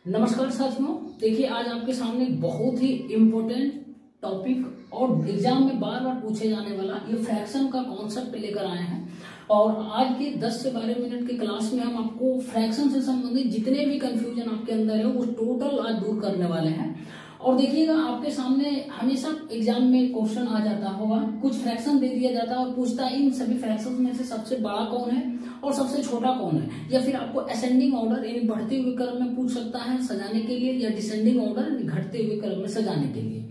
नमस्कार साथियों, देखिए आज आपके सामने बहुत ही इम्पोर्टेंट टॉपिक और एग्जाम में बार बार पूछे जाने वाला ये फ्रैक्शन का कॉन्सेप्ट लेकर आए हैं। और आज के 10 से 12 मिनट की क्लास में हम आपको फ्रैक्शन से संबंधित जितने भी कंफ्यूजन आपके अंदर है वो टोटल आज दूर करने वाले हैं। और देखिएगा आपके सामने हमेशा एग्जाम में क्वेश्चन आ जाता होगा, कुछ फ्रैक्शन दे दिया जाता है और पूछता है इन सभी फ्रैक्शन में से सबसे बड़ा कौन है और सबसे छोटा कौन है। या फिर आपको असेंडिंग ऑर्डर यानी बढ़ते हुए क्रम में पूछ सकता है सजाने के लिए, या डिसेंडिंग ऑर्डर घटते हुए क्रम में सजाने के लिए।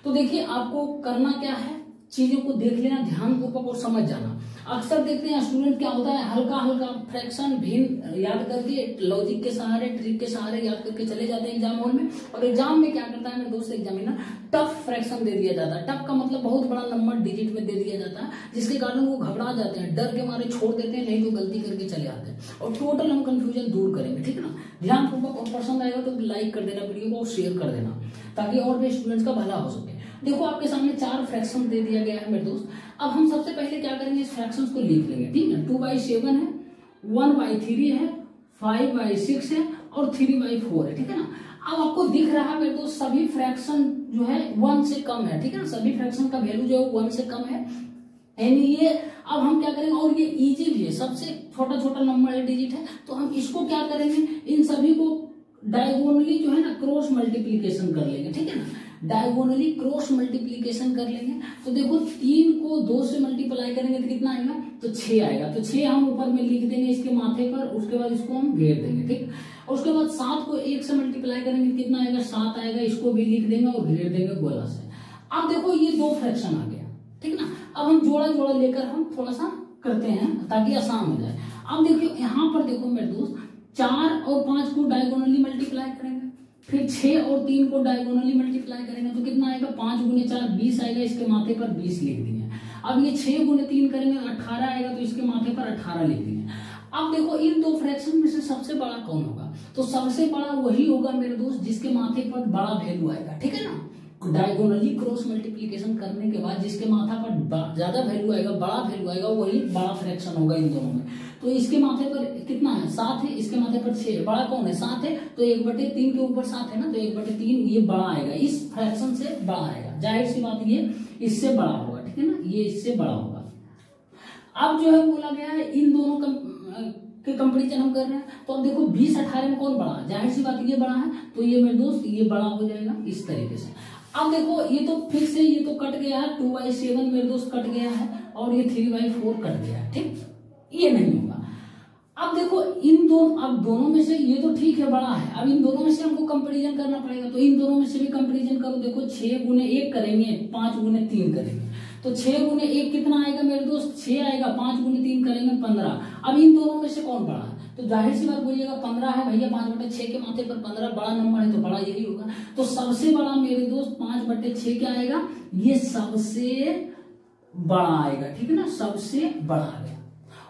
तो देखिए आपको करना क्या है, चीजों को देख लेना ध्यानपूर्वक और समझ जाना। अक्सर देखते हैं स्टूडेंट क्या होता है, हल्का हल्का फ्रैक्शन भिन्न याद करके लॉजिक के सहारे ट्रिक के सहारे याद करके चले जाते हैं एग्जाम हॉल में। और एग्जाम में क्या करता है मेरे दोस्त एग्जामिनर, टफ फ्रैक्शन दे दिया जाता है। टफ का मतलब बहुत बड़ा नंबर डिजिट में दे दिया जाता है, जिसके कारण वो घबरा जाते हैं, डर के मारे छोड़ देते हैं, नहीं तो गलती करके चले आते हैं। और टोटल हम कंफ्यूजन दूर करेंगे, ठीक है ना। ध्यानपूर्वक और पसंद आएगा तो लाइक कर देना वीडियो को और शेयर कर देना, ताकि और भी स्टूडेंट्स का भला हो सके। देखो आपके सामने 4 फ्रैक्शन दे दिया गया है मेरे दोस्त। अब हम सबसे पहले क्या करेंगे, इस फ्रैक्शंस को लिख लेंगे, ठीक है। 2/7 है, 1/3 है, 5/6 है और 3/4 है, ठीक है ना। अब आपको दिख रहा है मेरे दोस्त सभी फ्रैक्शन जो है 1 से कम है, ठीक है ना। सभी फ्रैक्शन का वैल्यू जो है 1 से कम है, यानी ये अब हम क्या करेंगे, और ये इजी भी है, सबसे छोटा छोटा नंबर है, डिजिट है। तो हम इसको क्या करेंगे, इन सभी को डायगोनली जो है ना क्रॉस मल्टीप्लीकेशन कर लेंगे, ठीक है ना। डायगोनली क्रॉस मल्टीप्लीकेशन कर लेंगे। तो देखो 3 को 2 से मल्टीप्लाई करेंगे तो कितना आएगा, तो 6 आएगा। तो 6 हम ऊपर में लिख देंगे इसके माथे पर, उसके बाद इसको हम घेर देंगे, ठीक। और उसके बाद 7 को 1 से मल्टीप्लाई करेंगे कितना आएगा, 7 आएगा। इसको भी लिख देंगे और घेर देंगे गोला से। अब देखो ये 2 फ्रैक्शन आ गया, ठीक ना। अब हम जोड़ा जोड़ा लेकर हम थोड़ा सा करते हैं ताकि आसान हो जाए। अब देखियो यहाँ पर देखो मेरे दोस्त 4 और 5 को डायगोनली मल्टीप्लाई करेंगे, फिर 6 और 3 को डायगोनली मल्टीप्लाई करेंगे तो कितना आएगा, 5 गुने 4 20 आएगा। इसके माथे पर 20 लिख दिए। अब ये 6 गुने 3 करेंगे 18 आएगा, तो इसके माथे पर 18 लिख दिए। अब देखो इन 2 फ्रैक्शन में से सबसे बड़ा कौन होगा, तो सबसे बड़ा वही होगा मेरे दोस्त जिसके माथे पर बड़ा वैल्यू आएगा, ठीक है ना। डायगोनली क्रॉस मल्टीप्लीकेशन करने के बाद जिसके माथा पर ज्यादा वैल्यू आएगा, बड़ा वैल्यू आएगा, वही बड़ा फ्रैक्शन होगा इन दोनों में। तो इसके माथे पर कितना है, 7 है, इसके माथे पर 6 है। बड़ा कौन है, 7 है, तो 1/3 के ऊपर 7 है ना, तो 1/3 ये बड़ा आएगा, इस फ्रैक्शन से बड़ा आएगा। जाहिर सी बात ये इससे बड़ा होगा, ठीक है ना, ये इससे बड़ा होगा। अब जो है बोला गया है इन दोनों के कंपेरिजन हम कर रहे हैं। तो अब देखो 20-18 में कौन बड़ा है, जाहिर सी बात ये बड़ा है, तो ये मेरे दोस्त ये बड़ा हो जाएगा इस तरीके से। अब देखो ये तो फिर से ये तो कट गया है, 2/7 मेरे दोस्त कट गया है, और ये 3/4 कट गया है, ठीक, ये नहीं होगा। अब देखो इन दोनों, अब दोनों में से ये तो ठीक है बड़ा है, अब इन दोनों में से हमको कंपैरिजन करना पड़ेगा। तो इन दोनों में से भी कंपैरिजन करो। देखो 6 गुने 1 करेंगे, 5 गुने 3 करेंगे, तो 6 गुने 1 कितना आएगा मेरे दोस्त, 6 आएगा। 5 गुने 3 करेंगे 15। अब इन दोनों में से कौन बड़ा है, तो जाहिर सी बात बोलिएगा 15 है भैया। 5/6 के माथे पर 15 बड़ा नंबर है, तो बड़ा यही होगा। तो सबसे बड़ा मेरे दोस्त 5/6 क्या आएगा, ये सबसे बड़ा आएगा, ठीक है ना, सबसे बड़ा आ गया।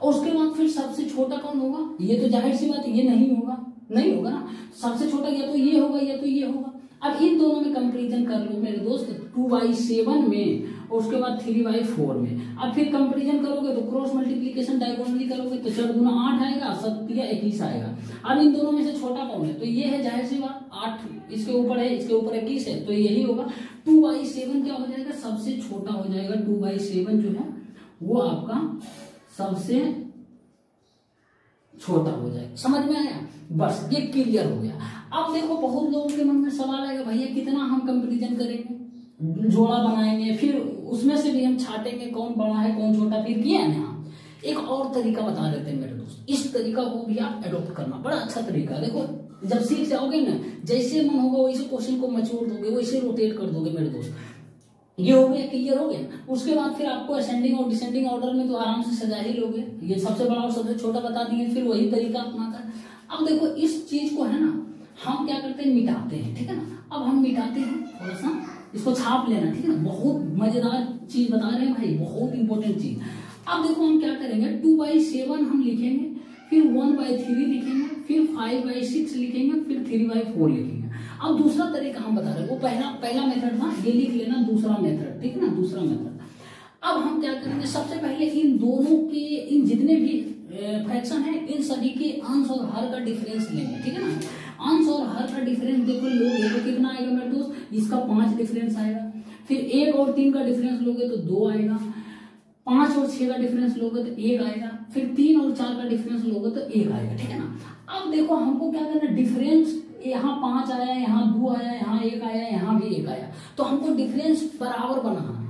और उसके बाद फिर सबसे छोटा कौन होगा, ये तो जाहिर सी बात ये नहीं होगा, नहीं होगा ना। सबसे छोटा या तो ये होगा या तो ये होगा। अब इन दोनों में कंपैरिजन कर लो मेरे दोस्त, 2/7 में और उसके बाद 3/4 में। अब फिर कंपैरिजन करोगे तो क्रॉस मल्टीप्लिकेशन डायगोनली करोगे तो 4 गुना 8 आएगा, 7 या 21 आएगा। अब इन दोनों में से छोटा कौन है, तो ये है, जाहिर सी बात 8 इसके ऊपर है, इसके ऊपर 21 है, तो यही होगा। 2/7 क्या हो जाएगा, सबसे छोटा हो जाएगा। 2/7 जो है वो आपका सबसे छोटा हो जाएगा। समझ में आया, बस ये क्लियर हो गया। अब देखो बहुत लोगों के मन में सवाल आएगा, भैया कितना हम कंपैरिजन करेंगे, जोड़ा बनाएंगे, फिर उसमें से भी हम छाटेंगे कौन बड़ा है कौन छोटा। फिर किया है ना, एक और तरीका बता देते हैं मेरे दोस्त, इस तरीका को भी आप एडॉप्ट करना, बड़ा अच्छा तरीका। देखो जब सीख जाओगे ना, जैसे मन होगा वैसे क्वेश्चन को मचोड़ दोगे, वैसे रोटेट कर दोगे मेरे दोस्त। ये हो गया, क्लियर हो गया। उसके बाद फिर आपको असेंडिंग और डिसेंडिंग ऑर्डर में तो आराम से सजा ही लोगे। ये सबसे बड़ा और सबसे छोटा बता दिए, फिर वही तरीका अपनाकर। अब देखो इस चीज को है ना हम क्या करते हैं, मिटाते हैं, ठीक है ना। अब हम मिटाते हैं, थोड़ा सा इसको छाप लेना, ठीक है ना। बहुत मजेदार चीज बता रहे हैं भाई, बहुत इंपॉर्टेंट चीज। अब देखो हम क्या करेंगे, 2/7 हम लिखेंगे, फिर 1/3 लिखेंगे, फिर 5/6 लिखेंगे, फिर 3/4 लिखेंगे। अब दूसरा तरीका हम बता रहे हैं, वो पहला मेथड था, ये लिख लेना दूसरा मेथड, ठीक है ना, दूसरा मेथड। अब हम क्या करेंगे, सबसे पहले इन दोनों के, इन जितने भी फ्रैक्शन है इन सभी के अंश और हर का डिफरेंस लेंगे, ठीक है ना। अंश और हर का डिफरेंस देखो लोगे तो कितना आएगा मेरे दोस्त, इसका 5 डिफरेंस आएगा। फिर 1 और 3 का डिफरेंस लोगे तो 2 आएगा। 5 और 6 का डिफरेंस लोगे तो 1 आएगा। फिर 3 और 4 का डिफरेंस लोगे तो 1 आएगा, ठीक है ना। अब देखो हमको क्या करना, डिफरेंस यहाँ 5 आया, यहाँ 2 आया, यहाँ 1 आया, यहाँ भी 1 आया, तो हमको डिफरेंस बराबर बनाना है,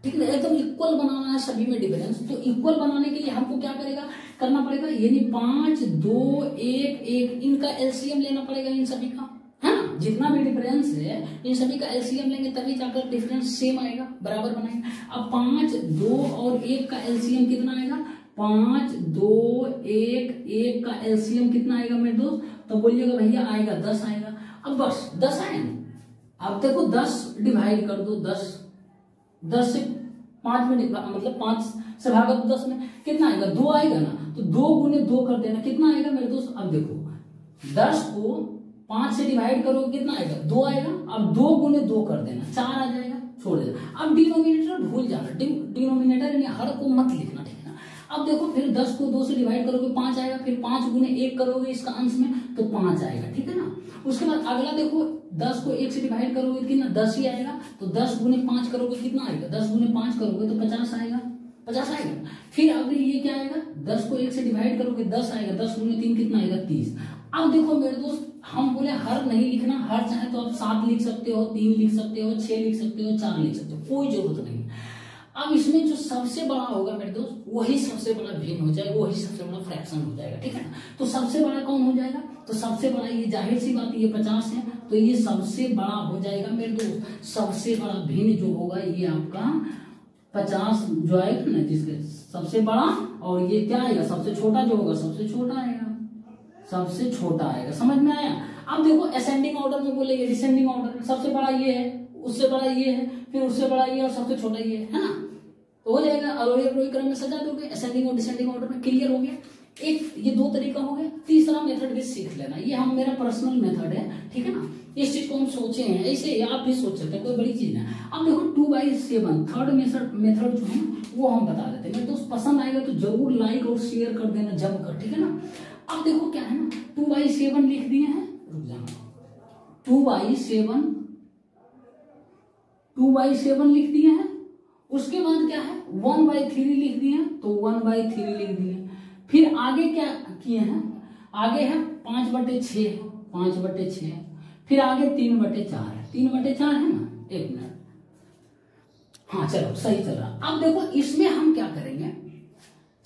ठीक है, एकदम इक्वल बनाना है सभी में डिफरेंस। तो इक्वल बनाने के लिए हमको क्या करेगा करना पड़ेगा, यानी 5, 2, 1, 1 इनका एलसीएम लेना पड़ेगा इन सभी का, है ना। जितना भी डिफरेंस है इन सभी का एलसीएम लेंगे तभी जाकर डिफरेंस सेम आएगा, बराबर बनाएंगे। अब 5, 2 और 1 का एलसीएम कितना आएगा, 5, 2, 1, 1 का एलसीएम कितना आएगा मेरे दोस्त, तो बोलिएगा भैया आएगा 10 आएगा। अब बस 10 आए, अब देखो 10 डिवाइड कर दो, 10 से 5 में मतलब 5 से भागा तो 10 में कितना आएगा, 2 आएगा ना, तो 2 गुने 2 कर देना, कितना आएगा मेरे दोस्त। अब देखो 10 को 5 से डिवाइड करोगे कितना आएगा, 2 आएगा। अब 2 गुने 2 कर देना, 4 आ जाएगा, छोड़ देना। अब डिनोमिनेटर भूल जाना, डिनोमिनेटर यानी हर को मत लिखना, ठीक है ना। अब देखो फिर 10 को 2 से डिवाइड करोगे 5 आएगा, फिर 5 गुने 1 करोगे इसका अंश में तो 5 आएगा, ठीक है ना। उसके बाद अगला देखो 10 को 1 से डिवाइड करोगे कितना, 10 ही आएगा, तो 10 गुने 5 करोगे कितना आएगा, 10 गुने 5 करोगे तो 50 आएगा, 50 आएगा। फिर अब ये क्या आएगा, 10 को 1 से डिवाइड करोगे 10 आएगा, 10 गुने 3 कितना आएगा, 30। अब देखो मेरे दोस्त हम बोले हर नहीं लिखना, हर चाहे तो आप 7 लिख सकते हो, 3 लिख सकते हो, 6 लिख सकते हो, 4 लिख सकते हो, कोई जरूरत नहीं। अब इसमें जो सबसे बड़ा होगा मेरे दोस्त वही सबसे बड़ा भिन्न हो जाएगा, वही सबसे बड़ा फ्रैक्शन हो जाएगा, ठीक है ना। तो सबसे बड़ा कौन हो जाएगा, तो सबसे बड़ा ये जाहिर सी बात ये 50 है, तो ये सबसे बड़ा हो जाएगा मेरे दोस्त। सबसे बड़ा भिन्न जो होगा ये आपका 50 जो आएगा ना, जिसके सबसे बड़ा, और ये क्या आएगा सबसे छोटा जो होगा, सबसे छोटा आएगा, सबसे छोटा आएगा, समझ में आया। अब देखो असेंडिंग ऑर्डर में बोलेंगे, डिसेंडिंग ऑर्डर में सबसे बड़ा ये है, उससे बड़ा ये है, फिर उससे बड़ा ये और सबसे छोटा ये है ना, तो हो जाएगा। आरोही अवरोही क्रम में सजा दोगे असेंडिंग और डिसेंडिंग ऑर्डर में, क्लियर हो गया। एक ये 2 तरीका हो गया। तीसरा मेथड भी सीख लेना, ये हम मेरा पर्सनल मेथड है, ठीक है ना। इस चीज को हम सोचे हैं, ऐसे आप भी सोच सकते हैं, कोई बड़ी चीज नहीं। अब देखो 2/7 थर्ड मेथड जो है वो हम बता देते हैं। मेरे दोस्त पसंद आएगा तो जरूर लाइक और शेयर कर देना जमकर, ठीक है ना। अब देखो क्या है ना, 2/7 लिख दिए हैं, रुक जाना, 2/7 लिख दिए हैं। उसके बाद क्या है 1/3 लिख दिए हैं, तो 1/3 लिख दिए। फिर आगे क्या किए हैं, आगे है 5/6, 5/6। फिर आगे 3/4 है, 3/4 है ना, 1 मिनट, हाँ चलो सही चल रहा। अब देखो इसमें हम क्या करेंगे,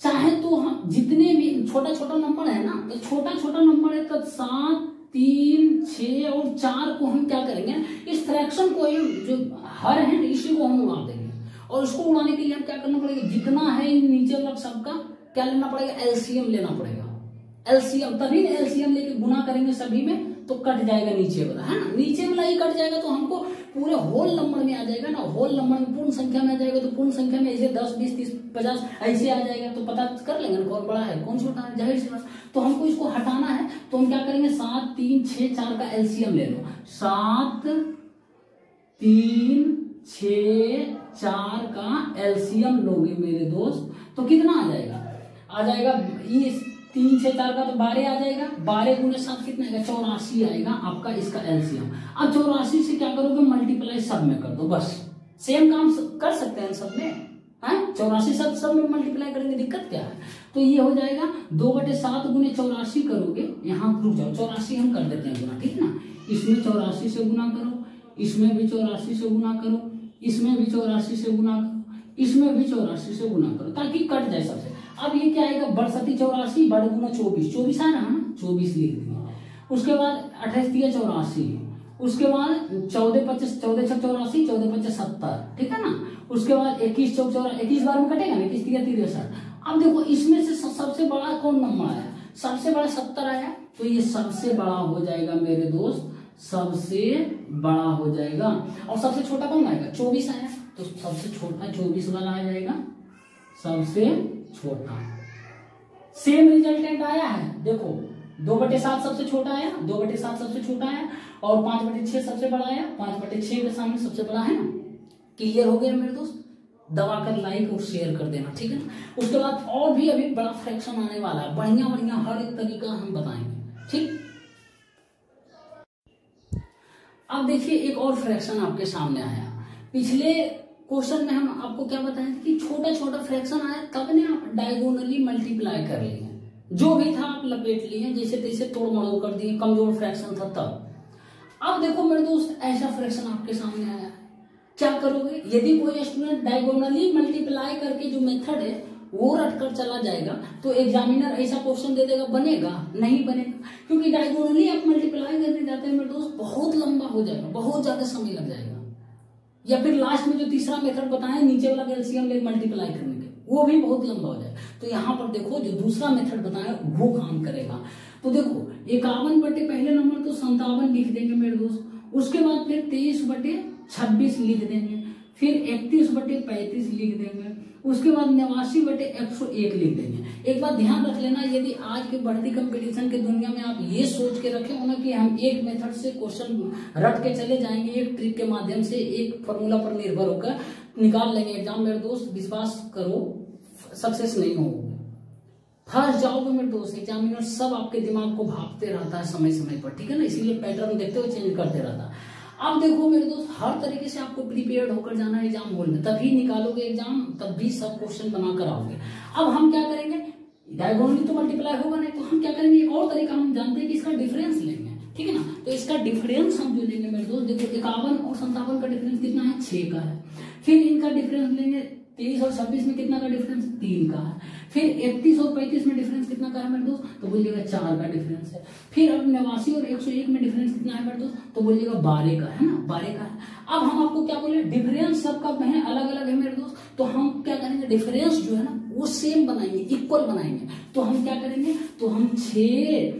चाहे तो हम जितने भी छोटा छोटा नंबर है ना, तो छोटा छोटा नंबर है तो 7, 3, 6 और 4 को हम क्या करेंगे, इस फ्रैक्शन को जो हर है इसी को हम उड़ा देंगे। और इसको उड़ाने के लिए हम क्या करना पड़ेगा, जितना है नीचे वाला सबका क्या लेना पड़ेगा, एलसीएम लेना पड़ेगा। एलसीएम तभी एलसीएम लेके गुना करेंगे सभी में तो कट जाएगा नीचे वाला, है ना। नीचे वाला ही कट जाएगा तो हमको पूरे होल नंबर में आ जाएगा ना, होल नंबर में पूर्ण संख्या में आ जाएगा, तो पूर्ण संख्या में ऐसे 10, 20, 30, 50 ऐसे आ जाएगा, तो पता कर लेंगे ना कौन बड़ा है कौन छोटा है, जाहिर सी बात। तो हमको इसको हटाना है तो हम क्या करेंगे, 7, 3, 6, 4 का एलसीएम ले लो। 7, 3, 6, 4 का एलसीएम लोगे मेरे दोस्त तो कितना आ जाएगा, आ जाएगा ये 3, 6, 4 का तो 12 आ जाएगा। 12 गुने 7 कितना आएगा, 84 आएगा आपका इसका एलसीएम। अब 84 से क्या करोगे, मल्टीप्लाई सब में कर दो, बस सेम काम कर सकते हैं सब में, है 84 सब में मल्टीप्लाई करेंगे, दिक्कत क्या है। तो ये हो जाएगा 2/7 गुने 84 करोगे, यहाँ रुक जाओ 84 हम कर देते हैं गुना, ठीक है ना। इसमें 84 से गुना करो, इसमें भी 84 से गुना करो, इसमें भी 84 से गुना करो, इसमें भी 84 से गुना करो ताकि कट जाए सबसे। अब ये क्या आएगा, 62 84 बड़े गुना 24, 24 आ रहा है ना, 24 लिख दिया। उसके बाद 28 × 84, उसके बाद 14 × 14 × 84, 14 × 70, ठीक है ना। उसके बाद 21 × 4 21 बार में कटेगा ना, 21 × 3 63। अब देखो इसमें से सबसे बड़ा कौन नंबर आया, सबसे बड़ा 70 आया, तो ये सबसे बड़ा हो जाएगा मेरे दोस्त, सबसे बड़ा हो जाएगा। और सबसे छोटा कौन आएगा, 24 आया, तो सबसे छोटा 24 वाला आ जाएगा, सबसे छोटा। सेम रिजल्टेंट आया है, देखो 2/7 सबसे छोटा आया, 2/7 सबसे छोटा आया, और 5/6 सबसे बड़ा आया, 5/6 के सामने सबसे बड़ा है ना। क्लियर हो गया मेरे दोस्त, दबा कर लाइक और शेयर कर देना, ठीक है ना। उसके बाद और भी अभी बड़ा फ्रैक्शन आने वाला है, बढ़िया बढ़िया हर एक तरीका हम बताएंगे, ठीक। अब देखिए एक और फ्रैक्शन आपके सामने आया। पिछले क्वेश्चन में हम आपको क्या बताए थे कि छोटा छोटा फ्रैक्शन आया तब ने आप डायगोनली मल्टीप्लाई कर लिए, जो भी था आप लपेट लिए, जैसे तैसे तोड़ मड़ोड़ कर दिए, कमजोर फ्रैक्शन था तब। अब देखो मेरे दोस्त ऐसा फ्रैक्शन आपके सामने आया है, क्या करोगे? यदि कोई स्टूडेंट डायगोनली मल्टीप्लाई करके जो मेथड है वो रट कर चला जाएगा तो एग्जामिनर ऐसा क्वेश्चन दे देगा, बनेगा? नहीं बनेगा, क्योंकि डायगोनली आप मल्टीप्लाई करने जाते हैं मेरे दोस्त, बहुत लंबा हो जाएगा, बहुत ज्यादा समय लग जाएगा। या फिर लास्ट में जो तीसरा मेथड बताएं नीचे वाला एलसीएम ले मल्टीप्लाई करने के, वो भी बहुत लंबा हो जाएगा। तो यहाँ पर देखो जो दूसरा मेथड बताया वो काम करेगा। तो देखो 51 बटे पहले नंबर तो 57 लिख देंगे मेरे दोस्त, उसके बाद फिर 23 बटे 26 लिख देंगे, फिर 31 बटे 35 लिख देंगे, उसके बाद 89 बटे 101 लिख देंगे। एक बात ध्यान रख लेना, यदि आज के बढ़ती कंपटीशन के दुनिया में आप ये सोच के रखे हो ना कि हम एक मेथड से क्वेश्चन रट के चले जाएंगे, एक ट्रिक के माध्यम से, एक फॉर्मूला पर निर्भर होकर निकाल लेंगे एग्जाम, मेरे दोस्त विश्वास करो सक्सेस नहीं होगे, फंस जाओगे मेरे दोस्त। एग्जामिनर सब आपके दिमाग को भापते रहता है समय समय पर, ठीक है ना, इसीलिए पैटर्न देखते हुए चेंज करते रहता है। अब देखो मेरे दोस्त हर तरीके से आपको प्रिपेयर्ड होकर जाना है एग्जाम हॉल में, तभी निकालोगे एग्जाम, तब भी सब क्वेश्चन बना कर आओगे। अब हम क्या करेंगे, डायगोनली तो मल्टीप्लाई होगा नहीं, तो हम क्या करेंगे, एक और तरीका हम जानते हैं कि इसका डिफरेंस लेंगे, ठीक है ना। तो इसका डिफरेंस हम जो लेंगे मेरे दोस्त, देखो 51 और 57 का डिफरेंस कितना है, 6 का है। फिर इनका डिफरेंस लेंगे, 23 और 26 में कितना का डिफरेंस, 3 का है। फिर 31 और 35 में डिफरेंस कितना का है मेरे दोस्त, तो बोलिएगा 4 का डिफरेंस है। फिर अब 89 और 101 में डिफरेंस कितना है मेरे दोस्त, तो बोलिएगा 12 का है ना, 12 का है। अब हम आपको क्या बोले, डिफरेंस सबका है अलग अलग है मेरे दोस्त, तो हम क्या करेंगे, डिफरेंस जो है ना वो सेम बनाएंगे, इक्वल बनाएंगे। तो हम क्या करेंगे, तो हम 6,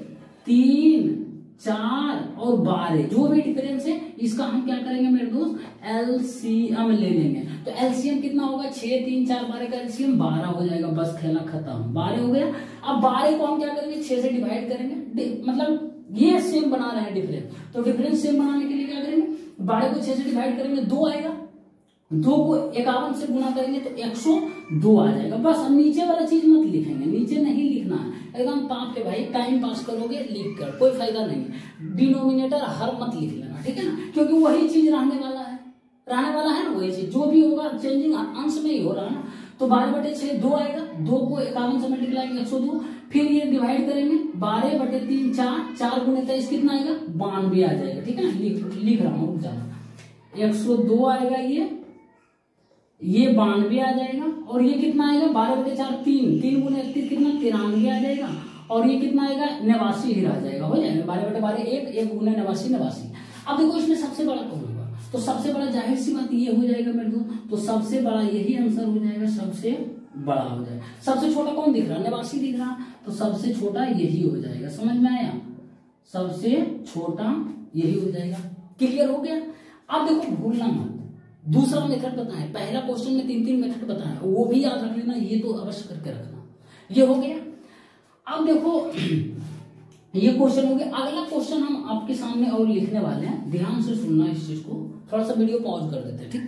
3, 4 और 12 जो भी डिफरेंस है इसका हम क्या करेंगे मेरे दोस्त, एलसीएम ले लेंगे। तो एलसीएम कितना होगा, 6, 3, 4, 12 का एलसीएम 12 हो जाएगा, बस खेला खत्म, 12 हो गया। अब 12 को हम क्या करेंगे, 6 से डिवाइड करेंगे, मतलब ये सेम बना रहे हैं डिफरेंस, तो डिफरेंस सेम बनाने के लिए क्या करेंगे, 12 को 6 से डिवाइड करेंगे, 2 आएगा, 2 को 51 से गुना करेंगे तो 102 आ जाएगा। बस अब नीचे वाला चीज मत लिखेंगे, नीचे नहीं लिखना है, एकदम पाप के भाई टाइम पास करोगे लिख कर, कोई फायदा नहीं। डिनोमिनेटर हर मत लिख लेना, ठीक है ना, क्योंकि वही चीज रहने वाला है ना, वही चीज जो भी होगा चेंजिंग अंश में ही हो रहा है ना। तो 12 बटे 6 2 आएगा, 2 को 51 से मल्टीप्लाई 102, फिर ये डिवाइड करेंगे, 12 बटे 3 4 गुने 23 कितना आएगा, 92 आ जाएगा, ठीक है ना, लिख रहा हूँ जाना, 102 आएगा, ये 92 आ जाएगा, और ये कितना आएगा, 12 बटे 4 3 गुने 31 कितना, 93 आ जाएगा, और ये कितना आएगा, 89 ही रह जाएगा, हो जाएगा 12 बटे 12 1 गुने 89। अब देखो इसमें सबसे बड़ा कौन होगा, तो सबसे बड़ा जाहिर सी बात ये हो जाएगा मेरे दोस्त, तो सबसे बड़ा यही आंसर हो जाएगा, सबसे बड़ा हो जाएगा। सबसे छोटा कौन दिख रहा है, 89 दिख रहा, तो सबसे छोटा यही हो जाएगा, समझ में आया, सबसे छोटा यही हो जाएगा। क्लियर हो गया। अब देखो भूलना मत, दूसरा मेथड बताएं, पहला क्वेश्चन में 3 मेथड बताएं, वो भी याद रख लेना, ये तो अवश्य करके रखना। ये हो गया। अब देखो ये क्वेश्चन हो गया, अगला क्वेश्चन हम आपके सामने और लिखने वाले हैं, ध्यान से सुनना इस चीज को, थोड़ा सा वीडियो पॉज कर देते हैं, ठीक।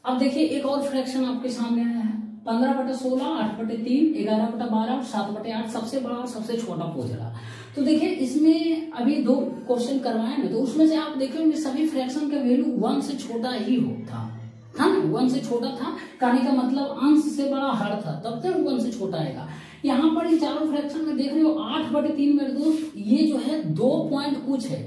अब देखिए एक और फ्रैक्शन आपके सामने आया है, 15 बटे 16, 8 बटे 3, 11 बटे 12 और 7 बटे 8, सबसे बड़ा और सबसे छोटा पूछ रहा। तो देखिए इसमें अभी 2 क्वेश्चन करवाए ना, तो उसमें से आप देखोगे सभी फ्रैक्शन का वैल्यू 1 से छोटा ही होता था ना, 1 से छोटा था, कहने का मतलब अंश से बड़ा हर था, तब तक 1 से छोटा आएगा। यहाँ पर इन चारों फ्रैक्शन में देख रहे हो 8 बटे 3 मेरे दोस्त, ये जो है 2 पॉइंट कुछ है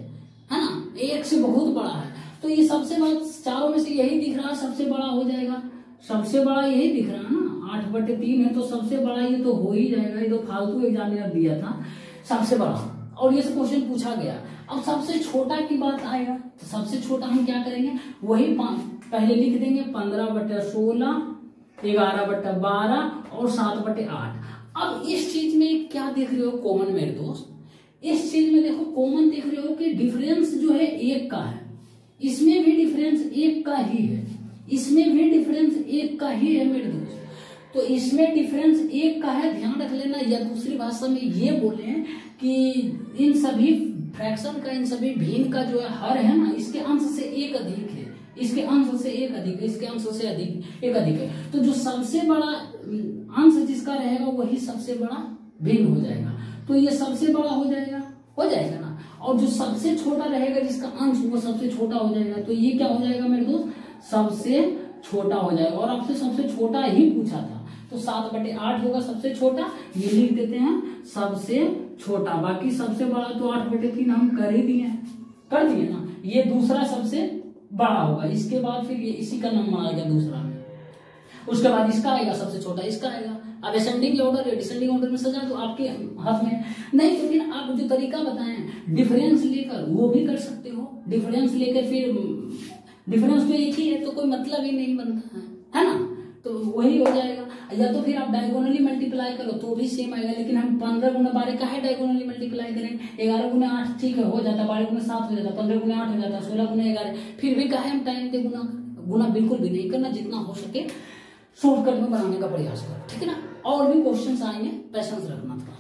ना, 1 से बहुत बड़ा है, तो ये सबसे बड़ा चारों में से यही दिख रहा है, सबसे बड़ा हो जाएगा, सबसे बड़ा यही दिख रहा है ना, 8 बटे 3 है तो सबसे बड़ा ये तो हो ही जाएगा, ये तो फालतू एग्जामिनर दिया था, सबसे बड़ा, और ये क्वेश्चन पूछा गया। अब सबसे छोटा की बात आएगा, तो सबसे छोटा हम क्या करेंगे, वही पहले लिख देंगे, 15 बटे 16, 11 बटे 12 और 7 बटे 8। अब इस चीज में क्या देख रहे हो कॉमन मेरे दोस्त, इस चीज में देखो कॉमन देख रहे हो कि डिफरेंस जो है 1 का है, इसमें भी डिफरेंस 1 का ही है, इसमें भी डिफरेंस 1 का ही है मेरे दोस्त, तो इसमें डिफरेंस 1 का है, ध्यान रख लेना। या दूसरी भाषा में ये बोले कि इन सभी फ्रैक्शन का, इन सभी भिन्न का जो है हर है ना, इसके अंश से 1 अधिक है, इसके अंश से 1 अधिक है, इसके अंश से एक अधिक है, तो जो सबसे बड़ा अंश जिसका रहेगा वही सबसे बड़ा भिन्न हो जाएगा, तो ये सबसे बड़ा हो जाएगा ना। और जो सबसे छोटा रहेगा जिसका अंश वो सबसे छोटा हो जाएगा। तो ये क्या हो जाएगा मेरे दोस्त, सबसे छोटा हो जाएगा। और आपसे सबसे छोटा ही पूछा था, तो 7/8 होगा सबसे छोटा, ये लिख देते हैं सबसे छोटा। बाकी सबसे बड़ा तो 8/3 हम कर ही दिए, कर दिए ना। ये दूसरा सबसे बड़ा होगा, इसके बाद फिर ये इसी का नंबर आ गया दूसरा में, उसके बाद इसका आएगा सबसे छोटा, इसका आएगा। अब असेंडिंग ऑर्डर है, डिसेंडिंग ऑर्डर में सजा तो आपके हाथ में नहीं। तो फिर आप जो तरीका बताएं डिफरेंस लेकर वो भी कर सकते हो। डिफरेंस लेकर फिर डिफरेंस तो एक ही है तो कोई मतलब ही नहीं बनता है ना, तो वही हो जाएगा। या तो फिर आप डायगोनली मल्टीप्लाई करो तो भी सेम आएगा। लेकिन हम 15 गुना 12 का है डायगोनली मल्टीप्लाई करें, 11 गुना 8 ठीक है हो जाता, 12 गुना 7 हो जाता, 15 गुना 8 हो जाता, 16 गुना 11, फिर भी कहे हम टाइम पे गुना बिल्कुल भी नहीं करना, जितना हो सके शॉर्टकट में बनाने का प्रयास करो, ठीक है ना। और भी क्वेश्चंस आएंगे, पेशेंस रखना था।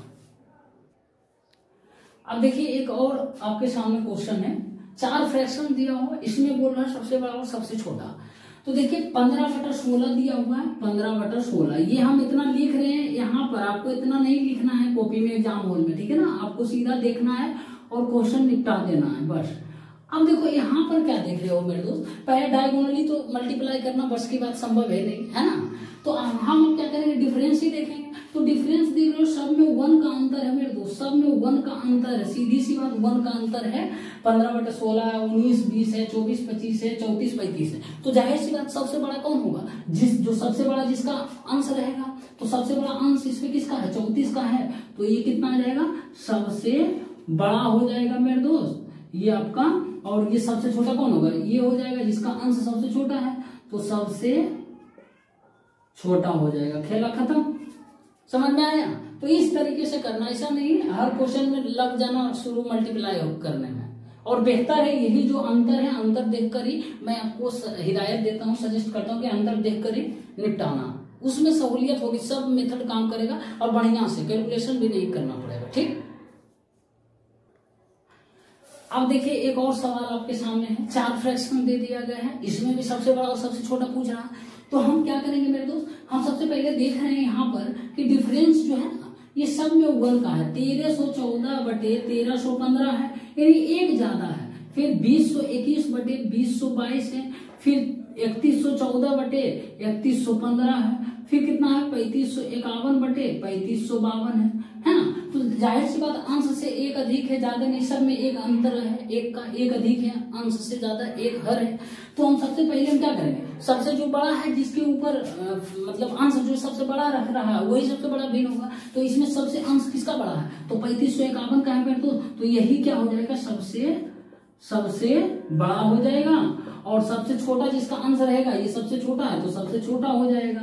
अब देखिए एक और आपके सामने क्वेश्चन है, 4 फ्रैक्शन दिया हुआ, इसमें बोल रहा है सबसे बड़ा और सबसे छोटा। तो देखिए 15/16 दिया हुआ है, 15/16 ये हम इतना लिख रहे हैं यहाँ पर, आपको इतना नहीं लिखना है कॉपी में एग्जाम हॉल में, ठीक है ना। आपको सीधा देखना है और क्वेश्चन निपटा देना है बस। अब देखो यहाँ पर क्या देख रहे हो मेरे दोस्त, पहले डायगोनली तो मल्टीप्लाई करना बस की बात संभव है नहीं, है ना। तो हम क्या करेंगे, डिफरेंस ही देखेंगे। तो डिफरेंस देख रहे हो, सब में 1 का अंतर है मेरे दोस्त, सब में 1 का अंतर है, सीधी सी बात 1 का अंतर है। 15/16 19 20 है, 24 25 है, 34 35 है। तो जाहिर सी बात सबसे बड़ा कौन होगा, जो सबसे बड़ा जिसका अंश रहेगा। तो सबसे बड़ा अंश इसमें किसका है, 34 का है। तो ये कितना आ जाएगा, सबसे बड़ा हो जाएगा मेरे दोस्त ये आपका। और ये सबसे छोटा कौन होगा, ये हो जाएगा जिसका अंश सबसे छोटा है, तो सबसे छोटा हो जाएगा। खेला खत्म, समझ में आया। तो इस तरीके से करना, ऐसा नहीं है हर क्वेश्चन में लग जाना शुरू मल्टीप्लाई करने में। और बेहतर है यही जो अंतर है, अंतर देखकर ही मैं आपको हिदायत देता हूँ, सजेस्ट करता हूँ कि अंतर देखकर ही निपटाना, उसमें सहूलियत होगी, सब मेथड काम करेगा और बढ़िया से कैलकुलेशन भी नहीं करना पड़ेगा, ठीक। अब देखिए एक और सवाल आपके सामने है, 4 फ्रैक्शन दे दिया गया है, इसमें भी सबसे बड़ा और सबसे छोटा पूछ रहा है। तो हम क्या करेंगे मेरे दोस्त, हम सबसे पहले देख रहे हैं यहाँ पर कि डिफरेंस जो है ना ये सब में 1 का है। 1314/1315 है, यानी एक ज्यादा है। फिर 2021/2022 है, फिर 3114/3115 है, फिर कितना है 3551/3552 है ना। तो जाहिर सी बात अंश से एक अधिक है, ज्यादा नहीं, सब में एक अंतर है, एक का एक अधिक है, अंश से ज्यादा एक हर है। तो हम सबसे पहले हम क्या करेंगे, सबसे जो बड़ा है जिसके ऊपर मतलब अंश जो सबसे बड़ा रख रहा है वही सबसे बड़ा भिन्न होगा। तो इसमें सबसे अंश किसका बड़ा है, तो 3551 का है तो यही क्या हो जाएगा, सबसे बड़ा हो जाएगा। और सबसे छोटा जिसका अंश रहेगा ये सबसे छोटा है तो सबसे छोटा हो जाएगा,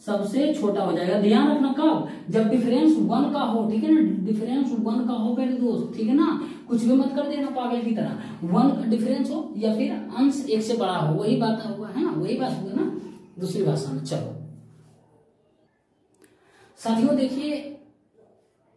सबसे छोटा हो जाएगा। ध्यान रखना कब, जब डिफरेंस 1 का हो, ठीक है ना, डिफरेंस 1 का हो मेरे दोस्त, ठीक है ना, कुछ भी मत कर देना पागल की तरह। 1 का डिफरेंस हो या फिर अंश 1 से बड़ा हो, वही बात हुआ है ना, वही बात हुआ ना दूसरी भाषा में। चलो साथियों देखिए,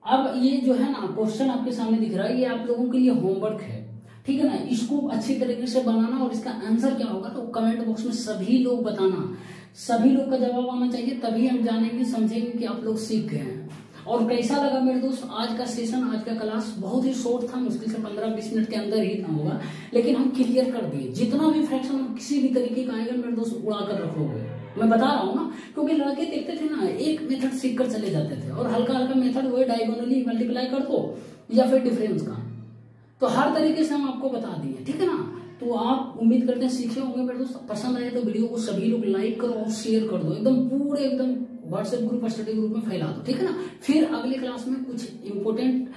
अब ये जो है ना क्वेश्चन आपके सामने दिख रहा है, ये आप लोगों के लिए होमवर्क है, ठीक है ना। इसको अच्छी तरीके से बनाना और इसका आंसर क्या होगा तो कमेंट बॉक्स में सभी लोग बताना, सभी लोग का जवाब आना चाहिए, तभी हम जानेंगे समझेंगे कि आप लोग सीख गए हैं। और कैसा लगा मेरे दोस्त आज का सेशन, आज का क्लास बहुत ही शॉर्ट था, मुश्किल से 15-20 मिनट के अंदर ही था होगा, लेकिन हम क्लियर कर दिए। जितना भी फ्रैक्शन किसी भी तरीके का आएगा मेरे दोस्त उड़ा कर रखोगे, मैं बता रहा हूँ ना, क्योंकि लड़के देखते थे ना एक मेथड सीख कर चले जाते थे और हल्का हल्का मेथड वही डायगोनली मल्टीप्लाई कर दो या फिर डिफरेंस का, तो हर तरीके से हम आपको बता दिए, ठीक है ना। तो आप उम्मीद करते हैं सीखे होंगे मेरे दोस्त। पसंद आए तो वीडियो को सभी लोग लाइक करो और शेयर कर दो, एकदम पूरे एकदम व्हाट्सएप ग्रुप और स्टडी ग्रुप में फैला दो, ठीक है ना। फिर अगली क्लास में कुछ इंपॉर्टेंट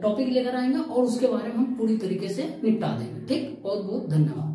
टॉपिक लेकर आएंगे और उसके बारे में हम पूरी तरीके से निपटा देंगे, ठीक। बहुत बहुत धन्यवाद।